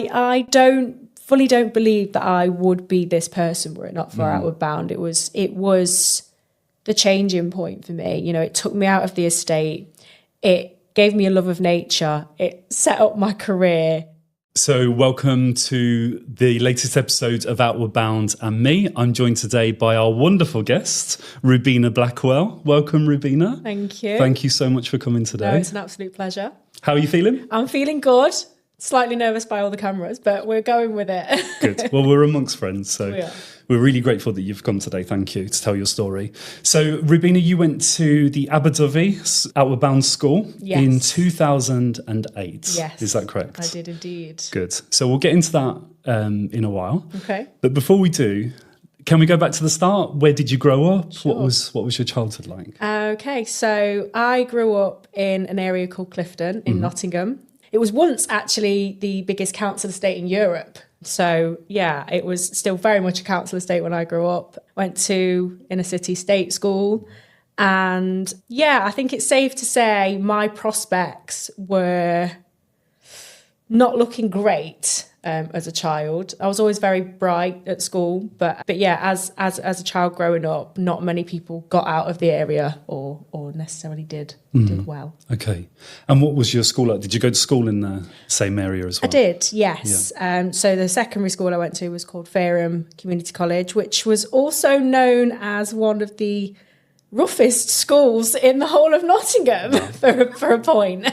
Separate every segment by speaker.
Speaker 1: I don't believe that I would be this person were it not for Outward Bound. It was the changing point for me. You know, it took me out of the estate. It gave me a love of nature. It set up my career.
Speaker 2: So welcome to the latest episode of Outward Bound and me. I'm joined today by our wonderful guest, Rubina Blackwell. Welcome, Rubina.
Speaker 1: Thank you.
Speaker 2: Thank you so much for coming today.
Speaker 1: No, it's an absolute pleasure.
Speaker 2: How are you feeling?
Speaker 1: I'm feeling good. Slightly nervous by all the cameras, but we're going with it.
Speaker 2: Good. Well, we're amongst friends, so
Speaker 1: We are.
Speaker 2: we're really grateful that you've come today. Thank you, to tell your story. So, Rubina, you went to the Abu Dhabi Outward Bound School in 2008.
Speaker 1: Yes.
Speaker 2: Is that correct?
Speaker 1: I did indeed.
Speaker 2: Good. So we'll get into that in a while.
Speaker 1: Okay.
Speaker 2: But before we do, can we go back to the start? Where did you grow up?
Speaker 1: Sure.
Speaker 2: What was your childhood like?
Speaker 1: Okay, so I grew up in an area called Clifton in Nottingham. It was once actually the biggest council estate in Europe. So yeah, it was still very much a council estate when I grew up. Went to inner city state school. And yeah, I think it's safe to say my prospects were not looking great as a child. I was always very bright at school, but yeah, as a child growing up, not many people got out of the area or necessarily did well.
Speaker 2: Okay. And what was your school like? Did you go to school in the same area as well?
Speaker 1: I did, yes.
Speaker 2: Yeah.
Speaker 1: So the secondary school I went to was called Fareham Community College, which was also known as one of the roughest schools in the whole of Nottingham for a point.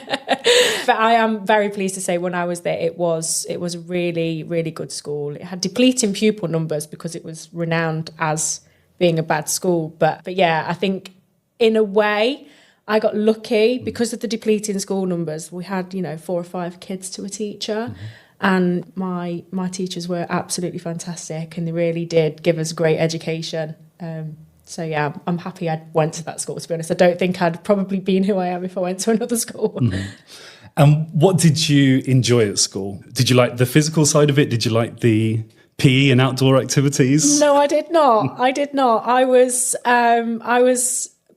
Speaker 1: But I am very pleased to say when I was there, it was a really, really good school. It had depleting pupil numbers because it was renowned as being a bad school. But yeah, I think in a way I got lucky because of the depleting school numbers. We had, 4 or 5 kids to a teacher. And my teachers were absolutely fantastic and they really did give us great education. So yeah, I'm happy I went to that school, to be honest. I don't think I'd probably been who I am if I went to another school.
Speaker 2: And what did you enjoy at school? Did you like the physical side of it? Did you like the PE and outdoor activities?
Speaker 1: No, I did not. I was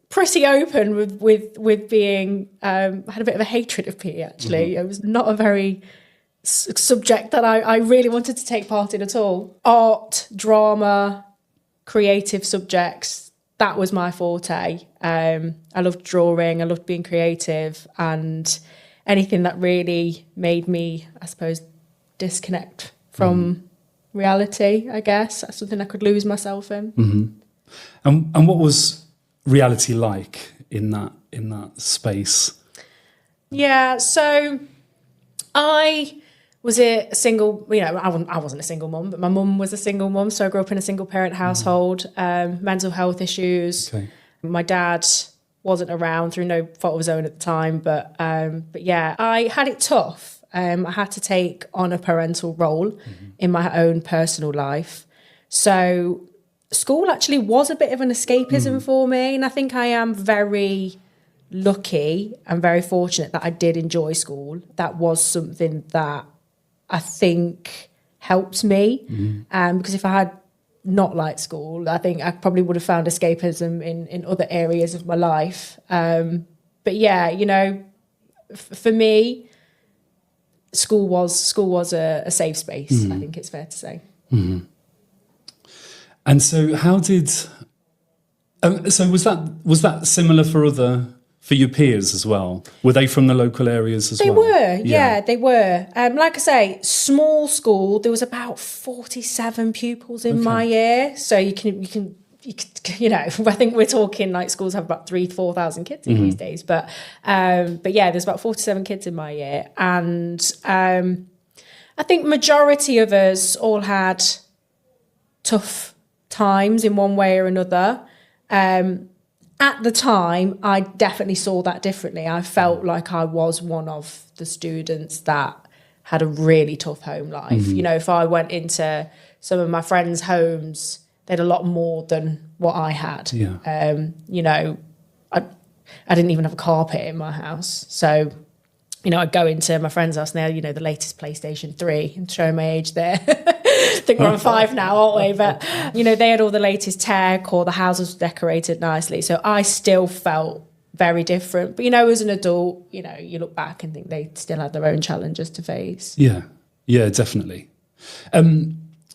Speaker 1: pretty open with being, I had a bit of a hatred of PE actually. It was not a very subject that I really wanted to take part in at all. Art, drama, creative subjects, that was my forte. I loved drawing, I loved being creative, and anything that really made me, I suppose, disconnect from reality, I guess. That's something I could lose myself in.
Speaker 2: And what was reality like in that space?
Speaker 1: Yeah, so I was a single, I wasn't a single mum, but my mum was a single mum. So I grew up in a single parent household, mental health issues.
Speaker 2: Okay.
Speaker 1: My dad wasn't around through no fault of his own at the time. But yeah, I had it tough. I had to take on a parental role in my own personal life. So school actually was a bit of an escapism for me. And I think I am very lucky and very fortunate that I did enjoy school. That was something that I think helped me, because if I had not liked school, I think I probably would have found escapism in other areas of my life. But yeah, for me, school was a safe space. I think it's fair to say.
Speaker 2: And so, how did? So was that similar for your peers as well? Were they from the local areas as well?
Speaker 1: They were, yeah, they were. Like I say, small school. There was about 47 pupils in my year. So you can, I think we're talking like schools have about 3,000 to 4,000 kids in these days. But yeah, there's about 47 kids in my year, and I think majority of us all had tough times in one way or another. At the time, I definitely saw that differently. I felt like I was one of the students that had a really tough home life. If I went into some of my friends' homes, they had a lot more than what I had.
Speaker 2: Yeah.
Speaker 1: I didn't even have a carpet in my house. So, I'd go into my friend's house and they're, the latest PlayStation 3, and show my age there. I think we're on 5 now, aren't we? But, they had all the latest tech, or the house was decorated nicely. So I still felt very different. But, as an adult, you look back and think they still had their own challenges to face.
Speaker 2: Yeah. Yeah, definitely.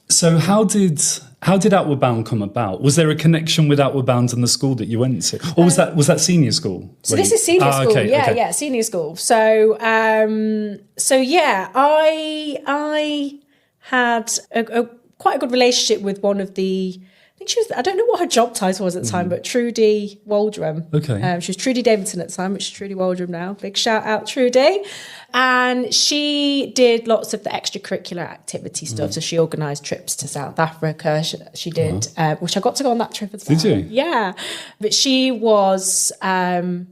Speaker 2: So how did Outward Bound come about? Was there a connection with Outward Bound and the school that you went to, or was that senior school?
Speaker 1: So this is senior school.
Speaker 2: Okay,
Speaker 1: Yeah,
Speaker 2: okay.
Speaker 1: yeah, senior school. So yeah, I had a quite a good relationship with one of the. I think she was. I don't know what her job title was at the time, but Trudy Waldrum.
Speaker 2: Okay.
Speaker 1: She was Trudy Davidson at the time, which is Trudy Waldrum now. Big shout out, Trudy. And she did lots of the extracurricular activity stuff. So she organised trips to South Africa. She did, which I got to go on that trip as well.
Speaker 2: Did you?
Speaker 1: Yeah. But she was the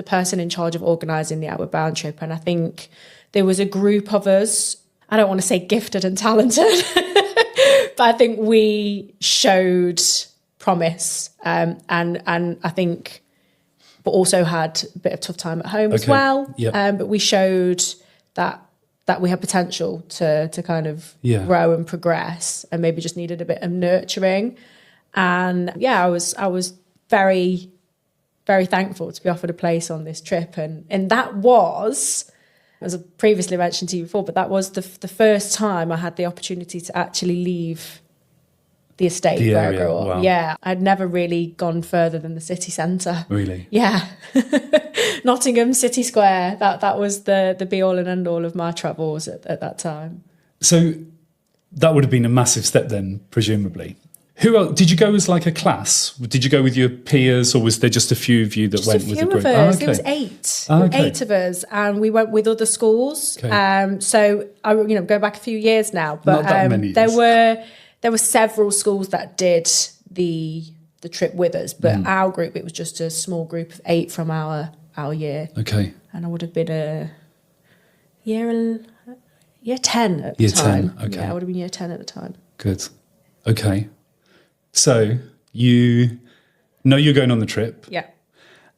Speaker 1: person in charge of organising the Outward Bound trip. And I think there was a group of us, I don't want to say gifted and talented, but I think we showed promise. And I think... but also had a bit of tough time at home as well.
Speaker 2: Yep.
Speaker 1: But we showed that we had potential to kind of grow and progress, and maybe just needed a bit of nurturing. And yeah, I was very, very thankful to be offered a place on this trip. And that was, as I previously mentioned to you before, but that was the first time I had the opportunity to actually leave the estate where I grew up.
Speaker 2: Wow.
Speaker 1: Yeah, I'd never really gone further than the city centre.
Speaker 2: Really?
Speaker 1: Yeah. Nottingham City Square. That was the be all and end all of my travels at that time.
Speaker 2: So that would have been a massive step then, presumably. Who else, did you go as like a class? Did you go with your peers, or was there just a few of you that went with the group?
Speaker 1: Just a few of us. There was 8.
Speaker 2: Okay.
Speaker 1: 8 of us, and we went with other schools.
Speaker 2: Okay.
Speaker 1: So I, go back a few years now, but
Speaker 2: Not that many years.
Speaker 1: There were several schools that did the trip with us, but our group, it was just a small group of 8 from our year.
Speaker 2: Okay.
Speaker 1: And I would have been a year 10 at the
Speaker 2: Year
Speaker 1: time.
Speaker 2: 10, okay.
Speaker 1: Yeah, I would have been year 10 at the time.
Speaker 2: Good. Okay. So you know you're going on the trip.
Speaker 1: Yeah.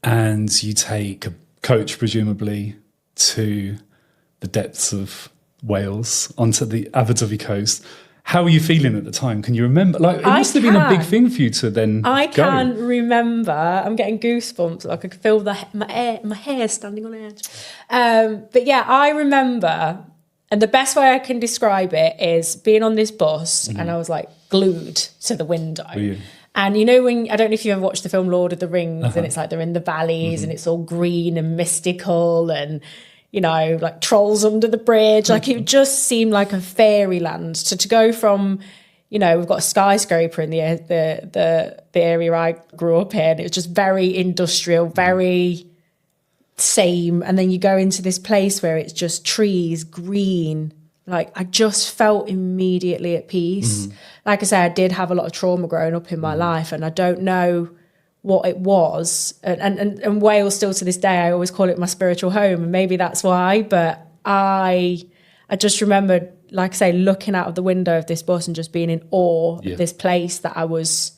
Speaker 2: And you take a coach, presumably, to the depths of Wales, onto the Aberdyfi coast. How were you feeling at the time? Can you remember? Like, it must have been a big thing for you to then
Speaker 1: I
Speaker 2: go.
Speaker 1: can remember. I'm getting goosebumps. Like I could feel my hair standing on edge. But yeah, I remember, and the best way I can describe it is being on this bus, and I was like glued to the window.
Speaker 2: Were you?
Speaker 1: And when I don't know if you've ever watched the film Lord of the Rings, and it's like they're in the valleys and it's all green and mystical and like trolls under the bridge. Like it just seemed like a fairyland. So to go from, we've got a skyscraper in the area I grew up in. It was just very industrial, very same. And then you go into this place where it's just trees, green. Like I just felt immediately at peace. Like I say, I did have a lot of trauma growing up in my life, and I don't know what it was. And Wales still to this day, I always call it my spiritual home, and maybe that's why. But I just remember, like I say, looking out of the window of this bus and just being in awe of this place that I was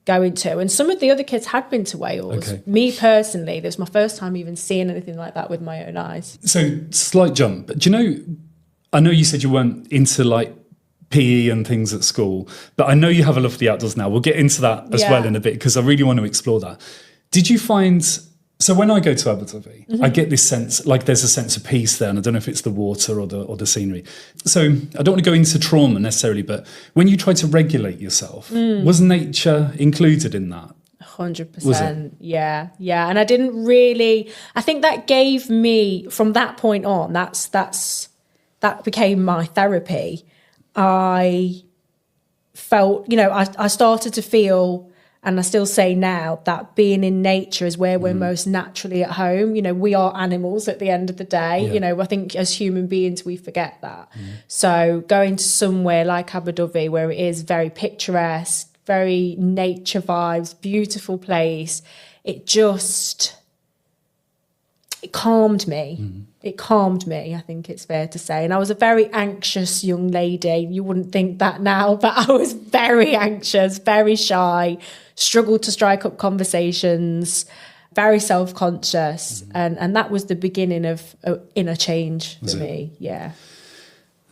Speaker 1: going to. And some of the other kids had been to Wales.
Speaker 2: Okay.
Speaker 1: Me personally, this was my first time even seeing anything like that with my own eyes.
Speaker 2: So, slight jump. Do you know, I know you said you weren't into like PE and things at school, but I know you have a love for the outdoors now. We'll get into that as well in a bit, because I really want to explore that. Did you find, so when I go to Aberdyfi, I get this sense, like there's a sense of peace there, and I don't know if it's the water or the scenery. So I don't want to go into trauma necessarily, but when you try to regulate yourself, was nature included in that?
Speaker 1: 100%. Yeah. And I didn't really, I think that gave me, from that point on, that became my therapy. I felt, I started to feel, and I still say now, that being in nature is where we're most naturally at home. We are animals at the end of the day.
Speaker 2: Yeah.
Speaker 1: I think as human beings, we forget that. So going to somewhere like Aberdyfi, where it is very picturesque, very nature vibes, beautiful place, it calmed me. It calmed me, I think it's fair to say. And I was a very anxious young lady. You wouldn't think that now, but I was very anxious, very shy, struggled to strike up conversations, very self-conscious. And that was the beginning of inner change for me. Yeah.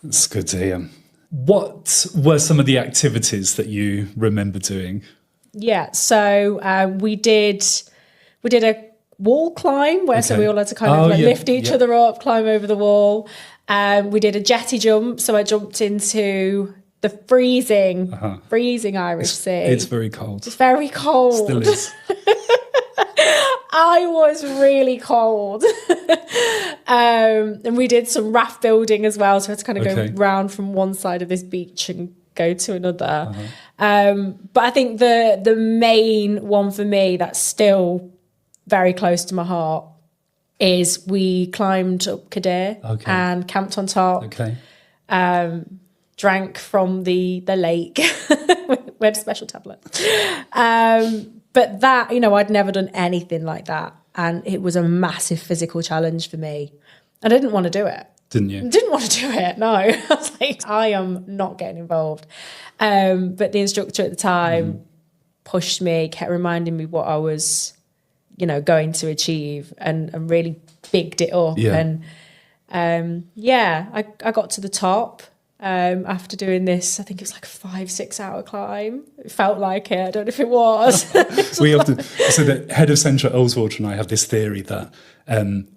Speaker 2: That's good to hear. What were some of the activities that you remember doing?
Speaker 1: Yeah, so we did wall climb where so
Speaker 2: Okay.
Speaker 1: we all had to kind of lift each
Speaker 2: yeah.
Speaker 1: other up, climb over the wall. We did a jetty jump, so I jumped into the freezing Irish Sea.
Speaker 2: It's very cold.
Speaker 1: It's very cold.
Speaker 2: Still is.
Speaker 1: I was really cold. And we did some raft building as well. So I had to kind of go round from one side of this beach and go to another. But I think the main one for me that's still very close to my heart is we climbed up Cadair and camped on top. Drank from the lake. We had a special tablet. But that, you know, I'd never done anything like that. And it was a massive physical challenge for me. I didn't want to do it.
Speaker 2: Didn't you?
Speaker 1: Didn't want to do it, no. I was like, I am not getting involved. But the instructor at the time pushed me, kept reminding me what I was, you know, going to achieve and really bigged it up. And I got to the top. After doing this, I think it was like a 5-6 hour climb. It felt like it. I don't know if it was.
Speaker 2: So the head of Centre at Ullswater and I have this theory that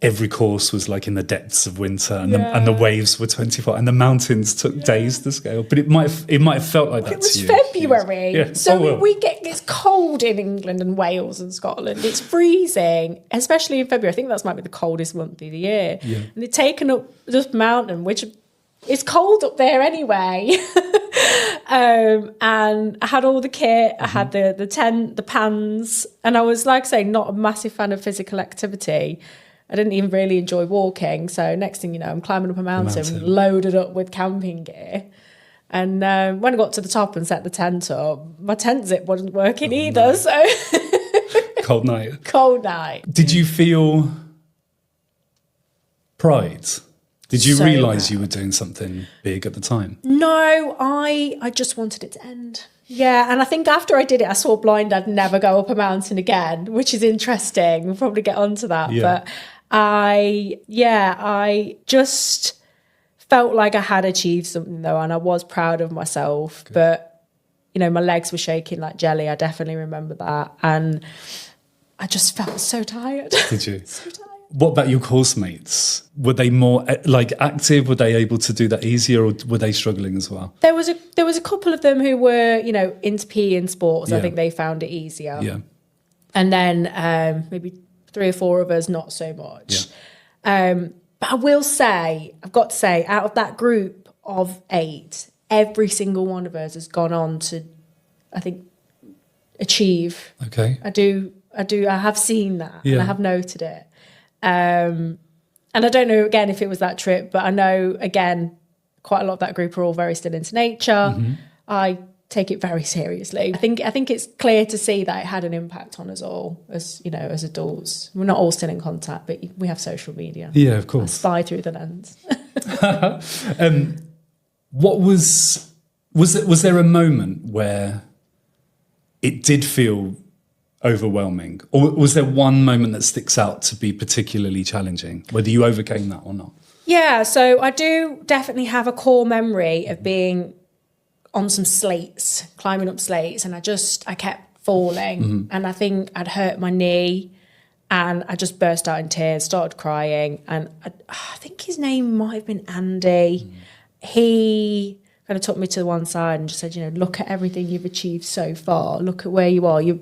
Speaker 2: every course was like in the depths of winter and the waves were 24 and the mountains took days to scale. But it might have felt like that to you.
Speaker 1: It was February. So it's cold in England and Wales and Scotland. It's freezing, especially in February. I think that might be the coldest month of the year. And they've taken up this mountain, which it's cold up there anyway. And I had all the kit, I had the tent, the pans, and I was, like I say, not a massive fan of physical activity. I didn't even really enjoy walking. So next thing you know, I'm climbing up a mountain. Loaded up with camping gear. And when I got to the top and set the tent up, my tent zip wasn't working either. No. So
Speaker 2: Cold night.
Speaker 1: Cold night.
Speaker 2: Did you feel pride? Did you realise you were doing something big at the time? No,
Speaker 1: I just wanted it to end. Yeah, and I think after I did it, I swore blind I'd never go up a mountain again, which is interesting. We'll probably get onto that. Yeah. But I just felt like I had achieved something though, and I was proud of myself. Good. But, you know, my legs were shaking like jelly. I definitely remember that. And I just felt so tired.
Speaker 2: Did you?
Speaker 1: So tired.
Speaker 2: What about your course mates? Were they more like active? Were they able to do that easier, or were they struggling as well?
Speaker 1: There was a couple of them who were, you know, into PE and sports. Yeah. I think they found it easier.
Speaker 2: Yeah.
Speaker 1: And then maybe 3 or 4 of us not so much. Yeah. But I will say, I've got to say, out of that group of 8, every single one of us has gone on to, I think, achieve.
Speaker 2: Okay.
Speaker 1: I have seen that, and I have noted it. And I don't know, again, if it was that trip, but I know, again, quite a lot of that group are all very still into nature. I take it very seriously. I think it's clear to see that it had an impact on us all as, you know, as adults. We're not all still in contact, but we have social media.
Speaker 2: Yeah, of course.
Speaker 1: I spy through the lens.
Speaker 2: What was there a moment where it did feel overwhelming, or was there one moment that sticks out to be particularly challenging, whether you overcame that or not? Yeah,
Speaker 1: so I do definitely have a core memory of being on some slates, climbing up slates, and I kept falling, and I think I'd hurt my knee, and I just burst out in tears, started crying, and I think his name might have been Andy. He kind of took me to one side and just said, you know, look at everything you've achieved so far, look at where you are, you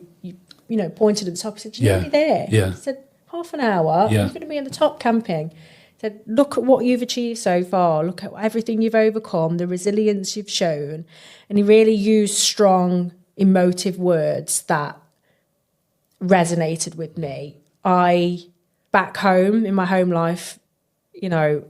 Speaker 1: know, pointed at the top. He said, you're nearly there.
Speaker 2: Yeah.
Speaker 1: He said, half an hour, you're going to be at the top camping. He said, look at what you've achieved so far. Look at everything you've overcome, the resilience you've shown. And he really used strong, emotive words that resonated with me. Back home, in my home life, you know,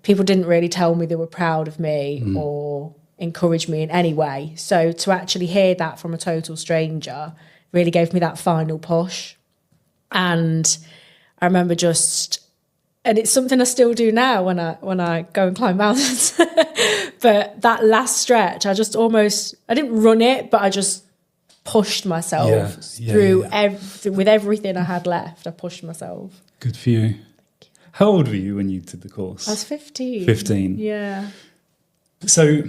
Speaker 1: people didn't really tell me they were proud of me or encourage me in any way. So to actually hear that from a total stranger really gave me that final push. And I remember and it's something I still do now when I go and climb mountains. But that last stretch, I didn't run it, but I just pushed myself through with everything I had left. I pushed myself.
Speaker 2: Good for you. How old were you when you did the course?
Speaker 1: I was 15.
Speaker 2: 15.
Speaker 1: Yeah.
Speaker 2: So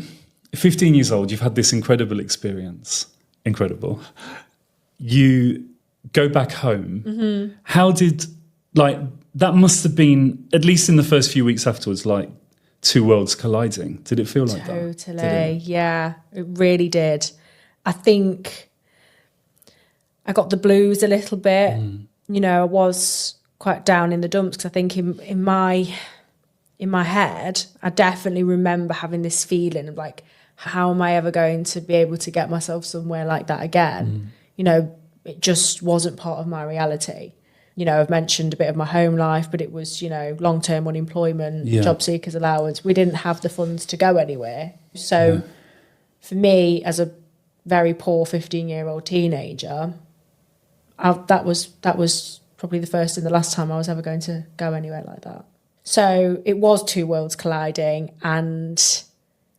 Speaker 2: 15 years old, you've had this incredible experience. Incredible. You go back home, how did, like, that must have been, at least in the first few weeks afterwards, like two worlds colliding. Did it feel like that?
Speaker 1: Totally, yeah, it really did. I think I got the blues a little bit. You know, I was quite down in the dumps because I think in my head, I definitely remember having this feeling of like, how am I ever going to be able to get myself somewhere like that again? You know, it just wasn't part of my reality. You know, I've mentioned a bit of my home life, but it was, you know, long-term unemployment, job seekers allowance. We didn't have the funds to go anywhere. So for me, as a very poor 15-year-old teenager, that was probably the first and the last time I was ever going to go anywhere like that. So it was two worlds colliding, and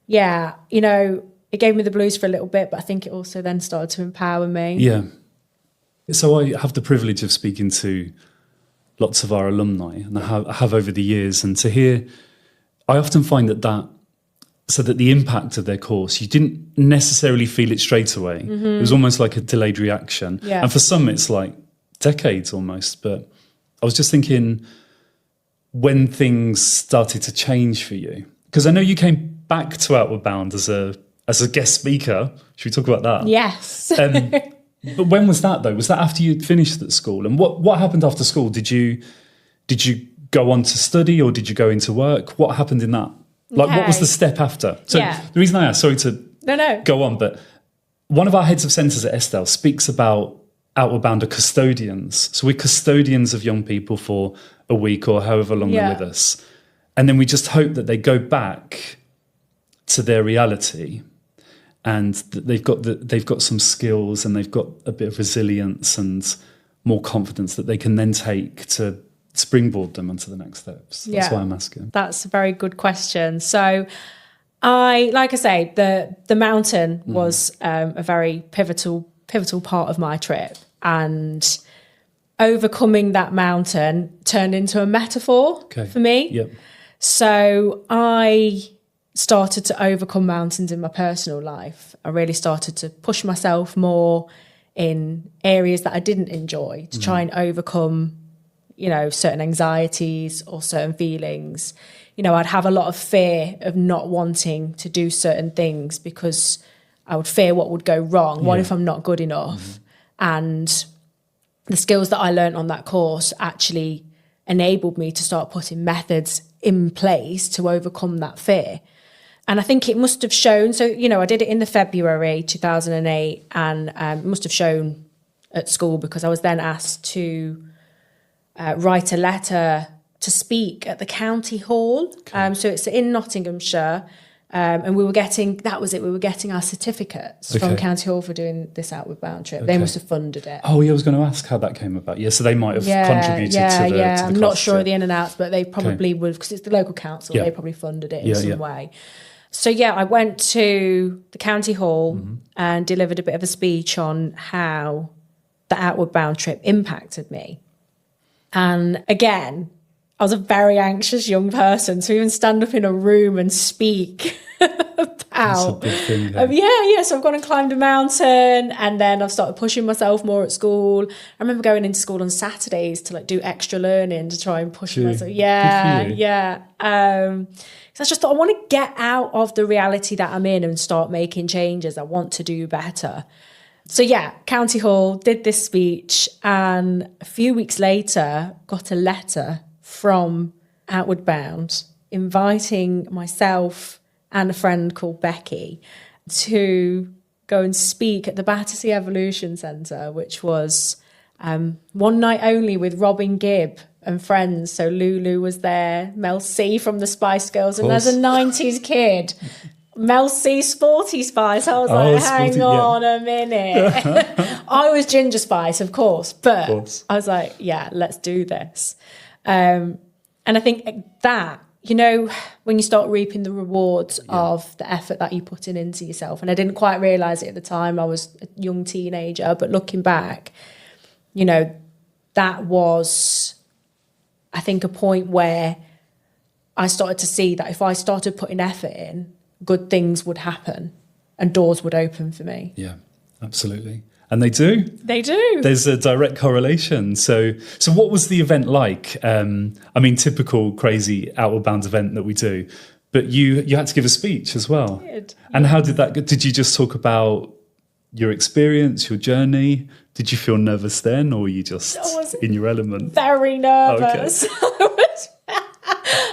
Speaker 1: yeah, you know, it gave me the blues for a little bit, but I think it also then started to empower me.
Speaker 2: Yeah. So I have the privilege of speaking to lots of our alumni, and I have over the years, and to hear, I often find that the impact of their course, you didn't necessarily feel it straight away. It was almost like a delayed reaction.
Speaker 1: Yeah.
Speaker 2: And for some, it's like decades almost. But I was just thinking, when things started to change for you, because I know you came back to Outward Bound as a guest speaker. Should we talk about that?
Speaker 1: Yes.
Speaker 2: But when was that though? Was that after you'd finished at school? And what happened after school? Did you go on to study, or did you go into work? What happened in that? Like, what was the step after? So the reason I asked, sorry to go on, but one of our heads of centres at Estelle speaks about Outward Bound are custodians. So we're custodians of young people for a week or however long they're with us. And then we just hope that they go back to their reality, and that they've got some skills, and they've got a bit of resilience and more confidence that they can then take to springboard them onto the next steps. That's why I'm asking.
Speaker 1: That's a very good question. So like I say, the mountain was a very pivotal part of my trip, and overcoming that mountain turned into a metaphor for me.
Speaker 2: Yep.
Speaker 1: So I started to overcome mountains in my personal life. I really started to push myself more in areas that I didn't enjoy to try and overcome, you know, certain anxieties or certain feelings. You know, I'd have a lot of fear of not wanting to do certain things because I would fear what would go wrong. What if I'm not good enough? And the skills that I learned on that course actually enabled me to start putting methods in place to overcome that fear. And I think it must have shown, so, you know, I did it in the February 2008, and it must have shown at school, because I was then asked to write a letter to speak at the county hall. So it's in Nottinghamshire, and we were getting our certificates from County Hall for doing this Outward Bound trip. They must have funded it.
Speaker 2: Oh, yeah, I was going to ask how that came about. Yeah, so they might have contributed to the
Speaker 1: I'm not sure of the in and outs, but they probably would, because it's the local council. They probably funded it in some way. So I went to the county hall and delivered a bit of a speech on how the Outward Bound trip impacted me. And again, I was a very anxious young person, to even stand up in a room and speak about.
Speaker 2: That's a big thing.
Speaker 1: So I've gone and climbed a mountain, and then I've started pushing myself more at school. I remember going into school on Saturdays to do extra learning to try and push myself. So I just thought, I want to get out of the reality that I'm in and start making changes. I want to do better. So County Hall, did this speech, and a few weeks later got a letter from Outward Bound inviting myself and a friend called Becky to go and speak at the Battersea Evolution Centre, which was one night only with Robin Gibb and friends. So Lulu was there, Mel C from the Spice Girls, and as a 90s kid, Mel C Sporty Spice. I was like, hang on a minute. I was Ginger Spice, of course, but I was like, let's do this. And I think that, you know, when you start reaping the rewards of the effort that you're putting into yourself, and I didn't quite realise it at the time, I was a young teenager, but looking back, you know, that was, I think, a point where I started to see that if I started putting effort in, good things would happen and doors would open for me.
Speaker 2: Yeah, absolutely. And they do.
Speaker 1: They do.
Speaker 2: There's a direct correlation. So what was the event like? I mean, typical crazy Outward Bound event that we do, but you had to give a speech as well.
Speaker 1: I did.
Speaker 2: And how did that go? Did you just talk about your experience, your journey? Did you feel nervous then, or were you just in your element?
Speaker 1: Very nervous. Okay.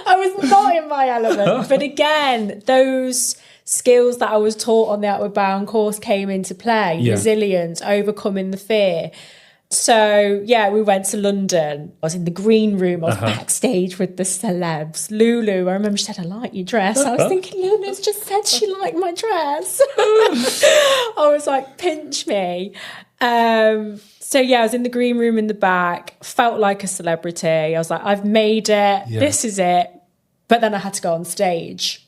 Speaker 1: I was not in my element. But again, those skills that I was taught on the Outward Bound course came into play.
Speaker 2: Yeah.
Speaker 1: Resilience, overcoming the fear. So, yeah, we went to London. I was in the green room. I was backstage with the celebs. Lulu, I remember she said, I like your dress. I was thinking, Lulu's just said she liked my dress. I was like, pinch me. So, yeah, I was in the green room in the back, felt like a celebrity. I was like, I've made it. Yeah. This is it. But then I had to go on stage.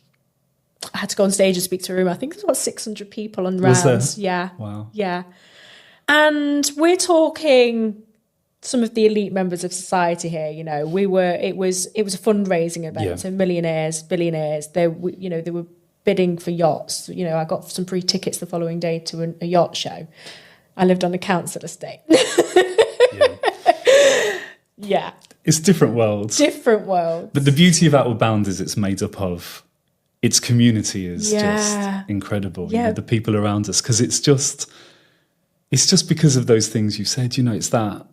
Speaker 1: I had to go on stage and speak to a room. I think there's about 600 people on rounds.
Speaker 2: Was there?
Speaker 1: Yeah.
Speaker 2: Wow.
Speaker 1: Yeah. And we're talking some of the elite members of society here. You know, it was a fundraising event.
Speaker 2: Yeah.
Speaker 1: So millionaires, billionaires, they were bidding for yachts. You know, I got some free tickets the following day to a yacht show. I lived on a council estate. Yeah.
Speaker 2: It's different worlds.
Speaker 1: Different worlds.
Speaker 2: But the beauty of Outward Bound is it's made up of, its community is just incredible.
Speaker 1: Yeah.
Speaker 2: You know, the people around us, because it's just because of those things you said. You know, it's that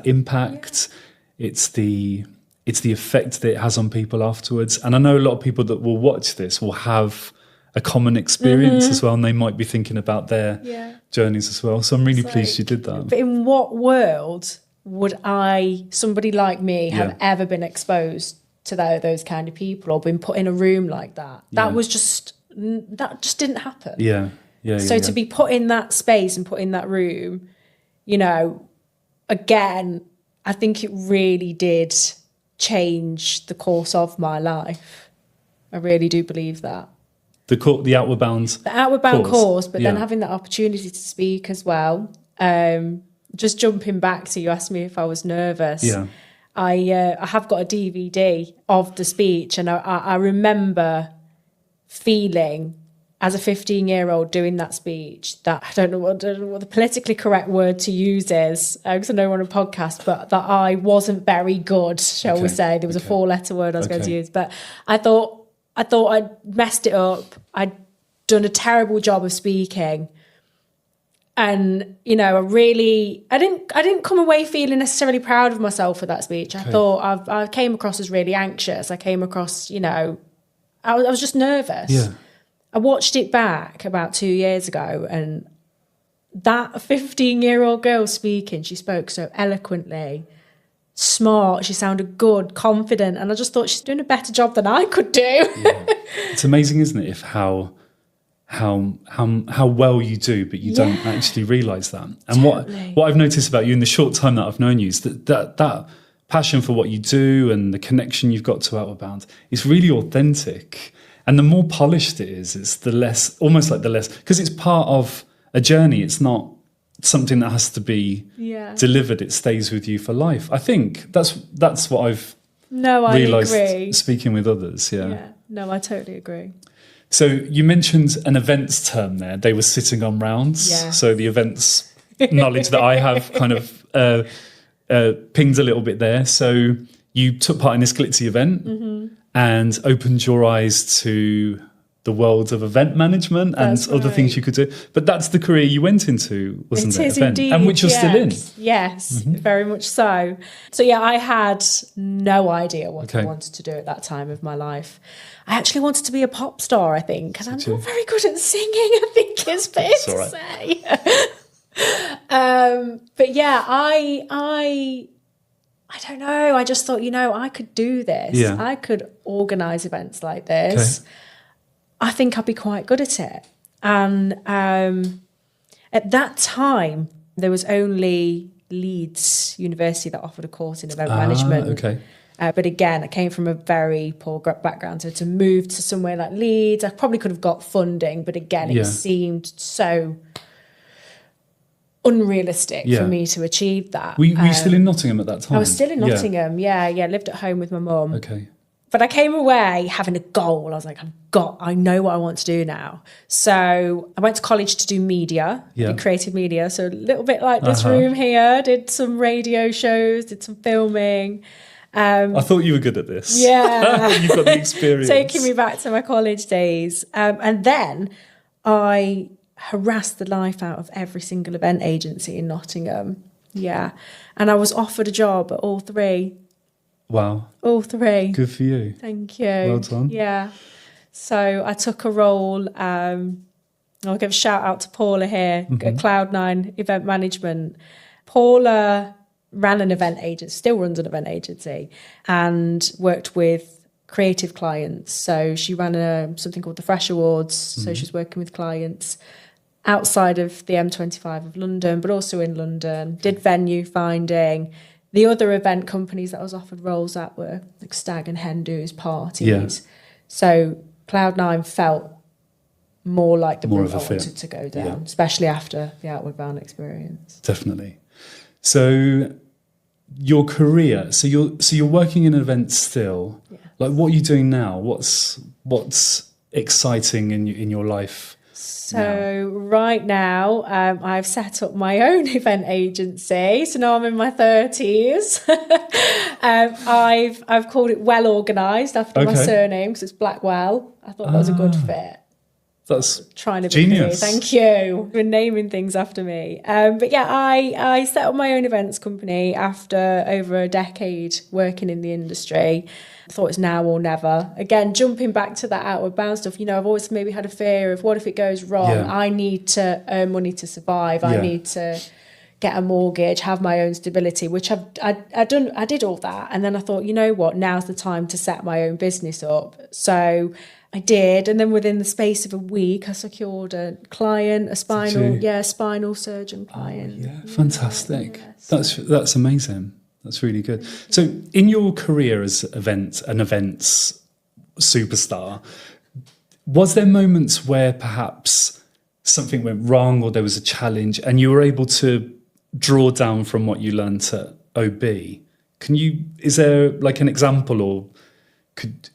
Speaker 2: impact. Yeah. It's the effect that it has on people afterwards. And I know a lot of people that will watch this will have a common experience as well, and they might be thinking about their journeys as well. So I'm really pleased you did that.
Speaker 1: But in what world would somebody like me, have ever been exposed to those kind of people or been put in a room like that? That just didn't happen.
Speaker 2: Yeah.
Speaker 1: So to be put in that space and put in that room, you know, again, I think it really did change the course of my life. I really do believe that.
Speaker 2: The Outward Bound. The
Speaker 1: Outward Bound course, but then having that opportunity to speak as well. Just jumping back to, you asked me if I was nervous.
Speaker 2: Yeah.
Speaker 1: I have got a DVD of the speech, and I remember feeling as a 15-year-old doing that speech that I don't know what the politically correct word to use is, because I know we're on a podcast, but that I wasn't very good, shall we say. There was a 4-letter word I was going to use, but I thought I'd messed it up. I'd done a terrible job of speaking. And, you know, I didn't come away feeling necessarily proud of myself for that speech. I thought I came across as really anxious. I came across, you know, I was just nervous.
Speaker 2: Yeah.
Speaker 1: I watched it back about 2 years ago, and that 15-year-old girl speaking, she spoke so eloquently, smart, she sounded good, confident, and I just thought she's doing a better job than I could do. Yeah.
Speaker 2: It's amazing, isn't it, if how well you do, but you don't actually realise that. And
Speaker 1: totally.
Speaker 2: what I've noticed about you in the short time that I've known you is that passion for what you do and the connection you've got to Outward Bound is really authentic. And the more polished it is, it's because it's part of a journey. It's not something that has to be delivered. It stays with you for life. I think that's what I've realised speaking with others. Yeah.
Speaker 1: No, I totally agree.
Speaker 2: So you mentioned an events term there. They were sitting on rounds. Yeah. So the events knowledge that I have kind of pinged a little bit there. So you took part in this glitzy event and opened your eyes to the world of event management and other things you could do. But that's the career you went into, wasn't it?
Speaker 1: It is indeed.
Speaker 2: And which you're still in.
Speaker 1: Yes, very much so. So yeah, I had no idea what I wanted to do at that time of my life. I actually wanted to be a pop star, I think, because I'm not very good at singing, I think it's fair to say. But yeah, I don't know. I just thought, you know, I could do this. Yeah. I could organise events like this. Okay. I think I'd be quite good at it. And at that time, there was only Leeds University that offered a course in event management.
Speaker 2: Okay.
Speaker 1: But again, I came from a very poor background. So to move to somewhere like Leeds, I probably could have got funding. But again, it seemed so unrealistic for me to achieve that.
Speaker 2: Were you still in Nottingham at that time?
Speaker 1: I was still in Nottingham, yeah. Lived at home with my mum.
Speaker 2: Okay.
Speaker 1: But I came away having a goal. I was like, I know what I want to do now. So I went to college to do media, did creative media. So a little bit like this room here, did some radio shows, did some filming.
Speaker 2: I thought you were good at this.
Speaker 1: Yeah.
Speaker 2: You've got the experience.
Speaker 1: Taking me back to my college days. And then I harassed the life out of every single event agency in Nottingham. Yeah. And I was offered a job at all three.
Speaker 2: Wow.
Speaker 1: All three.
Speaker 2: Good for you.
Speaker 1: Thank you.
Speaker 2: Well done.
Speaker 1: Yeah. So I took a role, I'll give a shout out to Paula here, at Cloud9 Event Management. Paula ran an event agency, still runs an event agency, and worked with creative clients. So she ran something called the Fresh Awards. So she's working with clients outside of the M25 of London, but also in London, did venue finding. The other event companies that I was offered roles at were like stag and hen do's, parties.
Speaker 2: Yeah.
Speaker 1: So Cloud9 felt more like the route I
Speaker 2: fit.
Speaker 1: wanted to go down, especially after the Outward Bound experience.
Speaker 2: Definitely. So your career, so you're working in events still. Yeah. Like, what are you doing now? What's exciting in your life?
Speaker 1: So right now, I've set up my own event agency. So now I'm in my 30s. I've called it Well Organised after my surname because it's Blackwell. I thought that was a good fit.
Speaker 2: That's
Speaker 1: trying to
Speaker 2: genius.
Speaker 1: Be thank you for naming things after me. But yeah, I set up my own events company after over a decade working in the industry. I thought it's now or never. Again, jumping back to that Outward Bound stuff, I've always maybe had a fear of what if it goes wrong? Yeah. I need to earn money to survive. Yeah. I need to get a mortgage, have my own stability, which I did all that. And then I thought, you know what, now's the time to set my own business up. So I did, and then within the space of a week, I secured a client, a spinal surgeon client.
Speaker 2: Oh, yeah, fantastic. Yeah, that's amazing. That's really good. So, in your career as an events superstar, was there moments where perhaps something went wrong or there was a challenge, and you were able to draw down from what you learned at OB? Is there like an example, or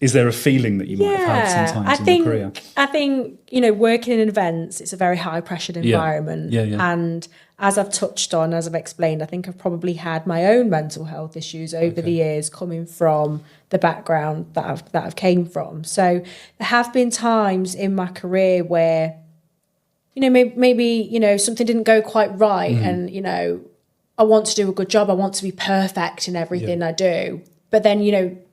Speaker 2: is there a feeling that you might have had sometimes in your career?
Speaker 1: I think, working in events, it's a very high pressured environment. Yeah. And as I've touched on, as I've explained, I think I've probably had my own mental health issues over the years coming from the background that I've came from. So there have been times in my career where, maybe something didn't go quite right. And, I want to do a good job. I want to be perfect in everything I do. But then,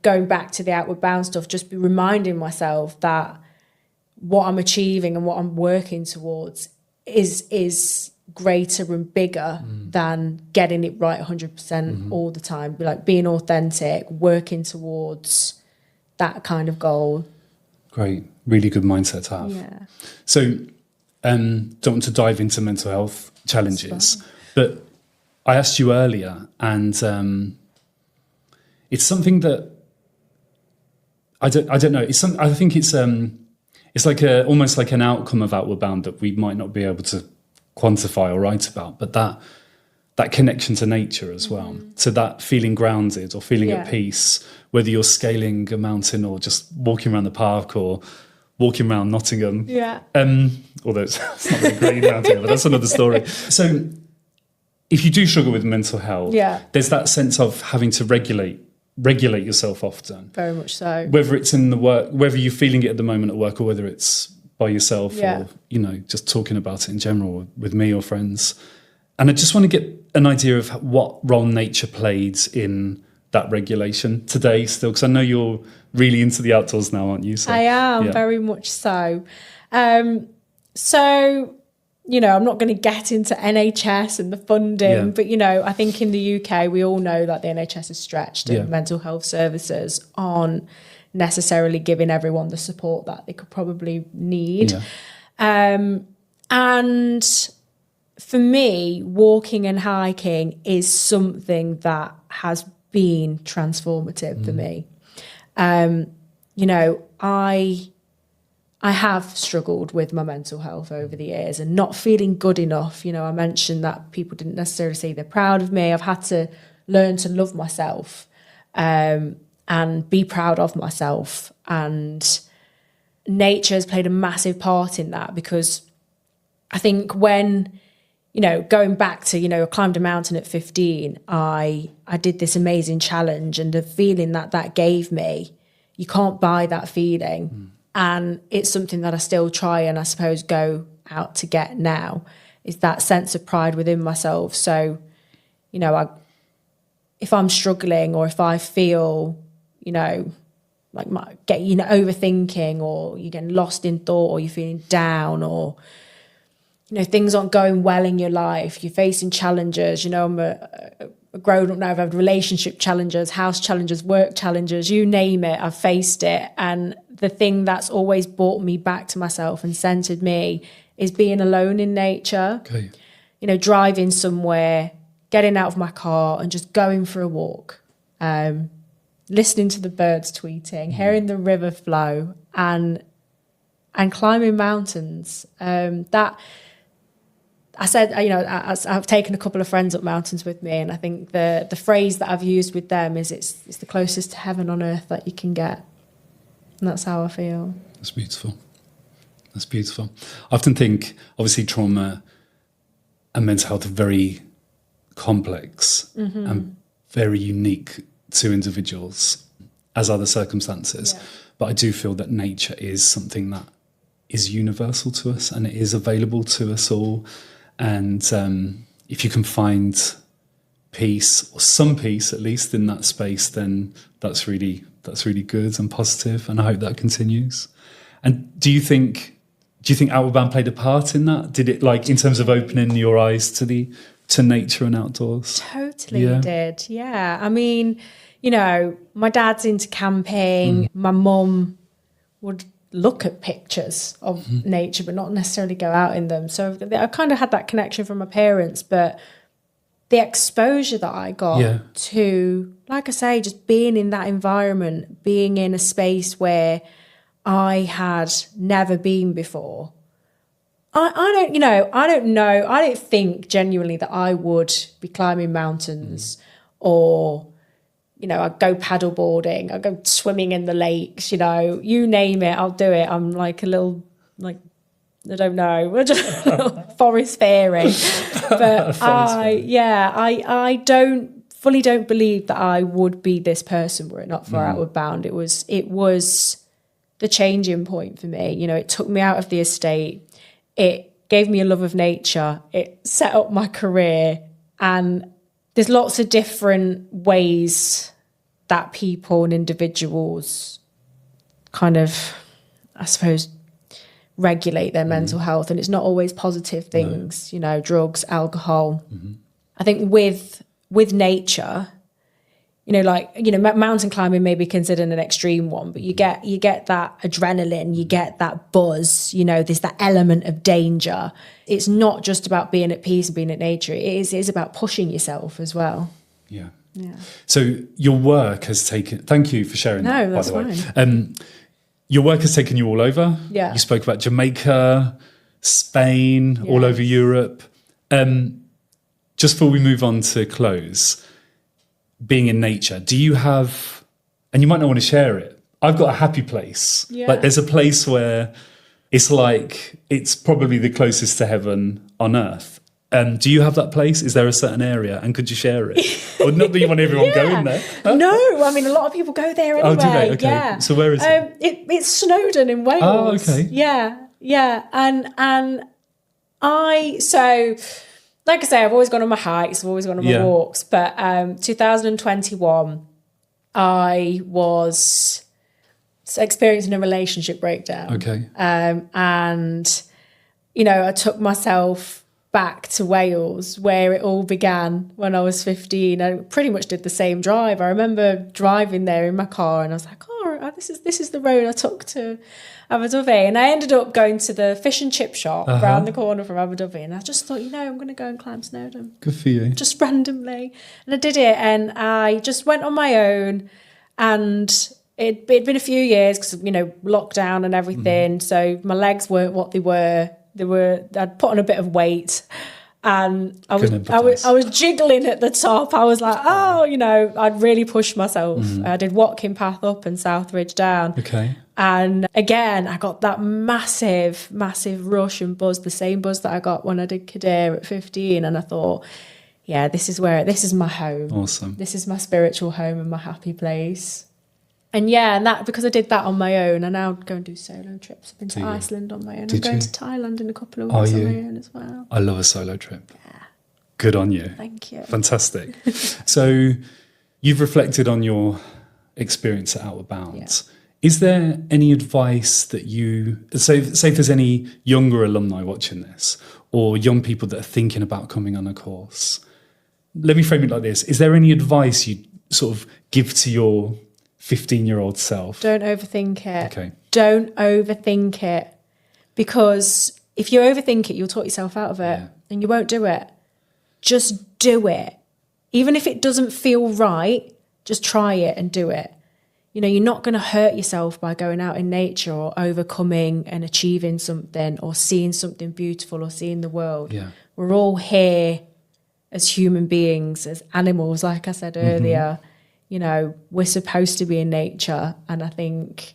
Speaker 1: going back to the Outward Bound stuff, just be reminding myself that what I'm achieving and what I'm working towards is greater and bigger than getting it right 100% all the time. Like being authentic, working towards that kind of goal.
Speaker 2: Great. Really good mindset to have.
Speaker 1: Yeah.
Speaker 2: So, don't want to dive into mental health challenges, but I asked you earlier, and it's something that I don't know. I think it's like almost like an outcome of Outward Bound that we might not be able to quantify or write about, but that connection to nature as well. So that feeling grounded or feeling at peace, whether you're scaling a mountain or just walking around the park or walking around Nottingham. Yeah. Although it's not really great in Nottingham, but that's another story. So if you do struggle with mental health, there's that sense of having to regulate yourself often.
Speaker 1: Very much so.
Speaker 2: Whether it's in the work, whether you're feeling it at the moment at work, or whether it's by yourself or, just talking about it in general with me or friends. And I just want to get an idea of what role nature played in that regulation today still, because I know you're really into the outdoors now, aren't you? So,
Speaker 1: I am, very much so. I'm not going to get into NHS and the funding, but, I think in the UK, we all know that the NHS is stretched and mental health services aren't necessarily giving everyone the support that they could probably need. Yeah. And for me, walking and hiking is something that has been transformative for me. I have struggled with my mental health over the years and not feeling good enough. I mentioned that people didn't necessarily say they're proud of me. I've had to learn to love myself. And and be proud of myself. And nature has played a massive part in that, because I think when, going back to, I climbed a mountain at 15, I did this amazing challenge, and the feeling that gave me, you can't buy that feeling. And it's something that I still try and I suppose go out to get now, is that sense of pride within myself. So, if I'm struggling, or if I feel, overthinking, or you're getting lost in thought, or you're feeling down, or things aren't going well in your life, you're facing challenges. I'm a grown up now, I've had relationship challenges, house challenges, work challenges, you name it, I've faced it. And the thing that's always brought me back to myself and centered me is being alone in nature.
Speaker 2: Okay.
Speaker 1: Driving somewhere, getting out of my car and just going for a walk, listening to the birds tweeting, hearing the river flow, and climbing mountains. That I said, I've taken a couple of friends up mountains with me, and I think the phrase that I've used with them is it's the closest to heaven on earth that you can get. And that's how I feel.
Speaker 2: That's beautiful. That's beautiful. I often think, obviously, trauma and mental health are very complex and very unique to individuals, as are the circumstances. Yeah. But I do feel that nature is something that is universal to us, and it is available to us all. And if you can find peace, or some peace at least, in that space, then that's really good and positive, and I hope that continues. And do you think Outward Bound played a part in that? Did it, in terms of opening your eyes to nature and outdoors?
Speaker 1: Totally did. Yeah. I mean, my dad's into camping. My mum would look at pictures of nature, but not necessarily go out in them. So I kind of had that connection from my parents, but the exposure that I got to, like I say, just being in that environment, being in a space where I had never been before. I don't think genuinely that I would be climbing mountains or, I'd go paddle boarding, I'd go swimming in the lakes, you name it, I'll do it. I'm like a little, I don't know, just a little forest fairy. But I don't believe that I would be this person were it not for Outward Bound. It was the changing point for me. It took me out of the estate. It gave me a love of nature. It set up my career. And there's lots of different ways that people and individuals kind of, I suppose, regulate their mental health. And it's not always positive things, drugs, alcohol. I think with nature, mountain climbing may be considered an extreme one, but you get that adrenaline, you get that buzz, there's that element of danger. It's not just about being at peace and being at nature. It is about pushing yourself as well.
Speaker 2: Yeah. So your work has taken, thank you for sharing that, by the way.
Speaker 1: Fine.
Speaker 2: Your work has taken you all over.
Speaker 1: Yeah.
Speaker 2: You spoke about Jamaica, Spain, all over Europe. Just before we move on to close, being in nature, do you have, and you might not want to share it, I've got a happy place. There's a place where it's probably the closest to heaven on earth. Do you have that place? Is there a certain area? And could you share it? Or not that you want everyone going there. Huh?
Speaker 1: No, I mean, a lot of people go there anyway.
Speaker 2: Oh, do they? Okay.
Speaker 1: Yeah.
Speaker 2: So where is it?
Speaker 1: It's Snowdon in Wales.
Speaker 2: Oh, okay.
Speaker 1: Yeah. And so like I say, I've always gone on my hikes, I've always gone on my walks. But 2021, I was experiencing a relationship breakdown.
Speaker 2: Okay.
Speaker 1: And, I took myself back to Wales, where it all began when I was 15. I pretty much did the same drive. I remember driving there in my car, and I was like, oh, this is the road I took to Abu Dhabi. And I ended up going to the fish and chip shop around the corner from Abu Dhabi. And I just thought, I'm going to go and climb Snowdon.
Speaker 2: Good for you.
Speaker 1: Just randomly. And I did it, and I just went on my own. And it'd been a few years because, lockdown and everything. So my legs weren't what they were. I'd put on a bit of weight. And I was jiggling at the top. I was like, oh, you know, I'd really pushed myself. I did Watkin Path up and Southridge down.
Speaker 2: Okay.
Speaker 1: And again, I got that massive rush and buzz, the same buzz that I got when I did Kildare at 15. And I thought, yeah, this is my home.
Speaker 2: Awesome.
Speaker 1: This is my spiritual home and my happy place. And yeah, and that, because I did that on my own, I now go and do solo trips. I've been to Iceland on my own. I'm going to Thailand in a couple of weeks on my own as well.
Speaker 2: I love a solo trip. Yeah. Good on you.
Speaker 1: Thank you.
Speaker 2: Fantastic. So you've reflected on your experience at Outward Bound. Is there any advice that you, say if there's any younger alumni watching this, or young people that are thinking about coming on a course? Let me frame it like this. Is there any advice you sort of give to your 15-year-old self?
Speaker 1: Don't overthink it.
Speaker 2: Okay.
Speaker 1: Don't overthink it. Because if you overthink it, you'll talk yourself out of it and you won't do it. Just do it. Even if it doesn't feel right, just try it and do it. You know, you're not going to hurt yourself by going out in nature or overcoming and achieving something or seeing something beautiful or seeing the world.
Speaker 2: Yeah.
Speaker 1: We're all here as human beings, as animals, like I said earlier. You know, we're supposed to be in nature. And I think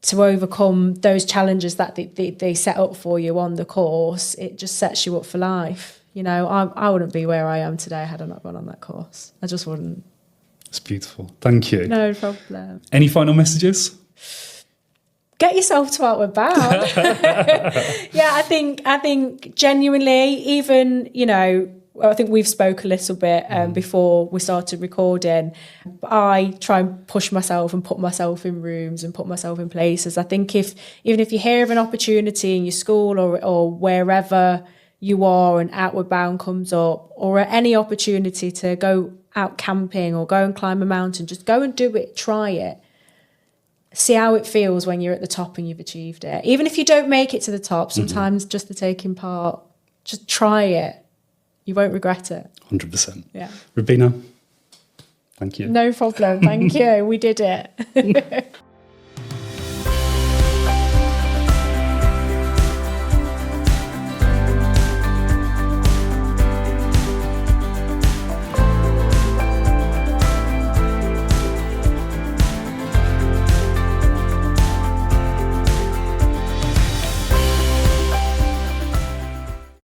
Speaker 1: to overcome those challenges that they set up for you on the course, it just sets you up for life. You know, I wouldn't be where I am today had I not gone on that course. I just wouldn't.
Speaker 2: It's beautiful. Thank you.
Speaker 1: No problem.
Speaker 2: Any final messages?
Speaker 1: Get yourself to Outward Bound. Yeah, I think genuinely, even, you know, I think we've spoke a little bit before we started recording. I try and push myself and put myself in rooms and put myself in places. I think even if you hear of an opportunity in your school or wherever you are and Outward Bound comes up, or any opportunity to go out camping or go and climb a mountain, just go and do it, try it. See how it feels when you're at the top and you've achieved it. Even if you don't make it to the top, sometimes just the taking part, just try it. You won't regret it.
Speaker 2: 100%.
Speaker 1: Yeah.
Speaker 2: Rubina, thank you.
Speaker 1: No problem. Thank you. We did it.